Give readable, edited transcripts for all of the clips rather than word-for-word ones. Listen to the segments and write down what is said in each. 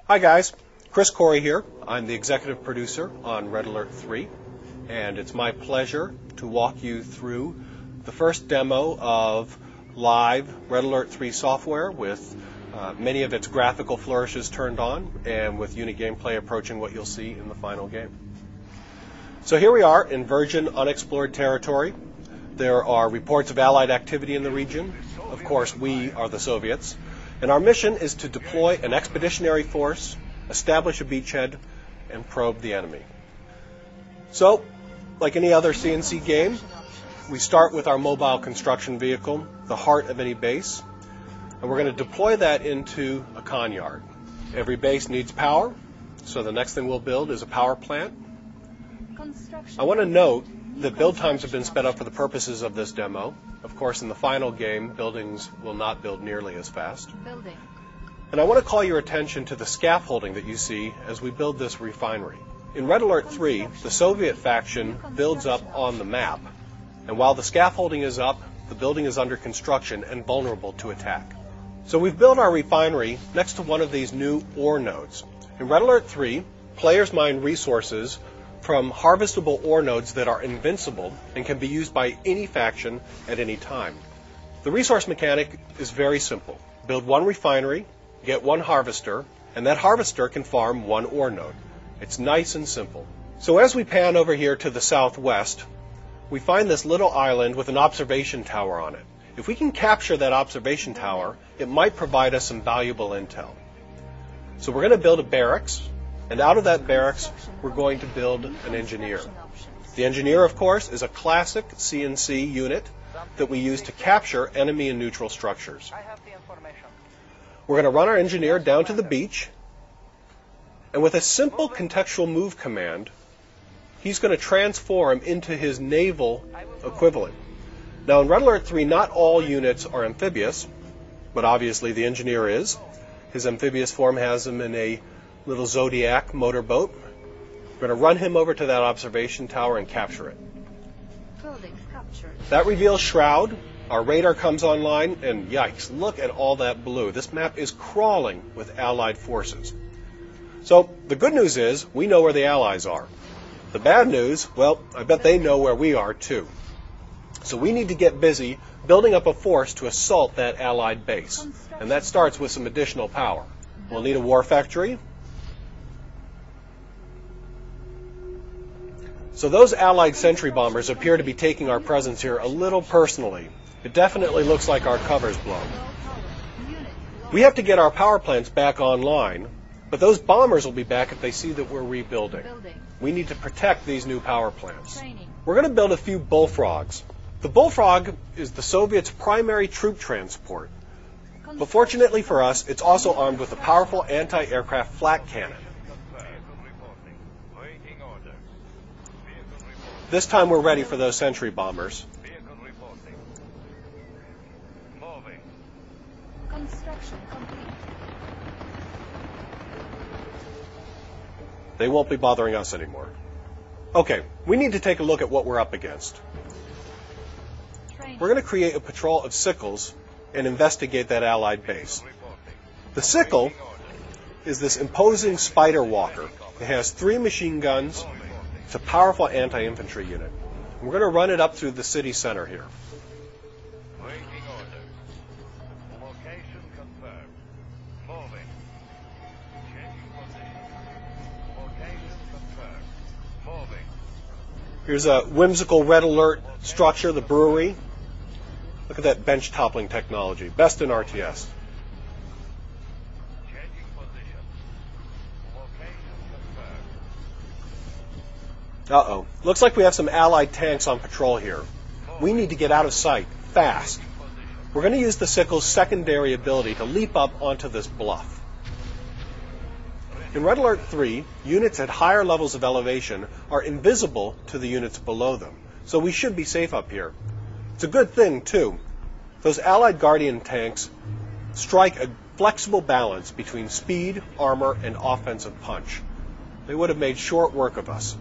Hi guys, Chris Corey here. I'm the executive producer on Red Alert 3, and it's my pleasure to walk you through the first demo of live Red Alert 3 software with many of its graphical flourishes turned on and with unit gameplay approaching what you'll see in the final game. So here we are in virgin unexplored territory. There are reports of Allied activity in the region. Of course, we are the Soviets. And our mission is to deploy an expeditionary force, establish a beachhead, and probe the enemy. So, like any other CNC game, we start with our mobile construction vehicle, the heart of any base, and we're going to deploy that into a con yard. Every base needs power, so the next thing we'll build is a power plant. I want to note that build times have been sped up for the purposes of this demo. Of course, in the final game, buildings will not build nearly as fast. And I want to call your attention to the scaffolding that you see as we build this refinery. In Red Alert 3, the Soviet faction builds up on the map, and while the scaffolding is up, the building is under construction and vulnerable to attack. So we've built our refinery next to one of these new ore nodes. In Red Alert 3, players mine resources from harvestable ore nodes that are invincible and can be used by any faction at any time. The resource mechanic is very simple. Build one refinery, get one harvester, and that harvester can farm one ore node. It's nice and simple. So as we pan over here to the southwest, we find this little island with an observation tower on it. If we can capture that observation tower, it might provide us some valuable intel. So we're going to build a barracks, and out of that barracks, we're going to build an engineer. The engineer, of course, is a classic CNC unit that we use to capture enemy and neutral structures. We're going to run our engineer down to the beach, and with a simple contextual move command, he's going to transform into his naval equivalent. Now, in Red Alert 3, not all units are amphibious, but obviously the engineer is. His amphibious form has him in a little Zodiac motorboat. We're going to run him over to that observation tower and capture it. That reveals Shroud. Our radar comes online, and yikes, look at all that blue. This map is crawling with Allied forces. So the good news is we know where the Allies are. The bad news, well, I bet they know where we are too. So we need to get busy building up a force to assault that Allied base. And that starts with some additional power. We'll need a war factory. So those Allied sentry bombers appear to be taking our presence here a little personally. It definitely looks like our cover's blown. We have to get our power plants back online, but those bombers will be back if they see that we're rebuilding. We need to protect these new power plants. We're going to build a few bullfrogs. The bullfrog is the Soviets' primary troop transport. But fortunately for us, it's also armed with a powerful anti-aircraft flak cannon. This time we're ready for those sentry bombers. They won't be bothering us anymore. Okay, we need to take a look at what we're up against. We're going to create a patrol of sickles and investigate that Allied base. The sickle is this imposing spider walker. It has 3 machine guns. It's a powerful anti-infantry unit. We're going to run it up through the city center here. Here's a whimsical Red Alert structure, the brewery. Look at that bench toppling technology. Best in RTS. Uh-oh. Looks like we have some Allied tanks on patrol here. We need to get out of sight, fast. We're going to use the sickle's secondary ability to leap up onto this bluff. In Red Alert 3, units at higher levels of elevation are invisible to the units below them, so we should be safe up here. It's a good thing, too. Those Allied Guardian tanks strike a flexible balance between speed, armor, and offensive punch. They would have made short work of us.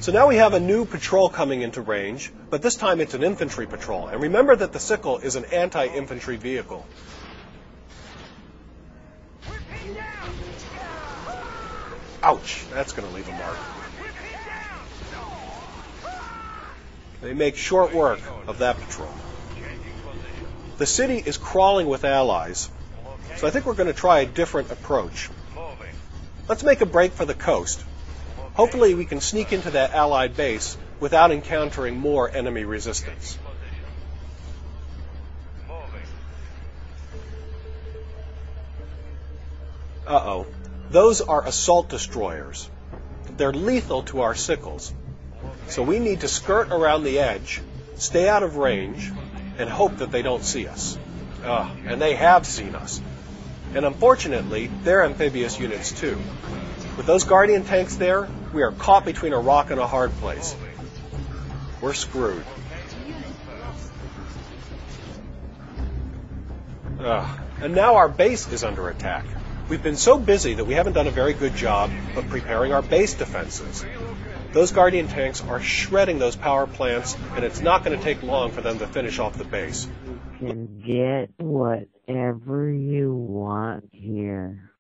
So now we have a new patrol coming into range, but this time it's an infantry patrol. And remember that the sickle is an anti-infantry vehicle. Ouch, that's going to leave a mark. They make short work of that patrol. The city is crawling with allies, so I think we're going to try a different approach. Let's make a break for the coast. Hopefully we can sneak into that allied base without encountering more enemy resistance. Uh-oh. Those are assault destroyers. They're lethal to our sickles. So we need to skirt around the edge, stay out of range, and hope that they don't see us. And they have seen us. And unfortunately, they're amphibious units too. With those Guardian tanks there, we are caught between a rock and a hard place. We're screwed. And now our base is under attack. We've been so busy that we haven't done a very good job of preparing our base defenses. Those Guardian tanks are shredding those power plants, and it's not going to take long for them to finish off the base. You can get whatever you want here.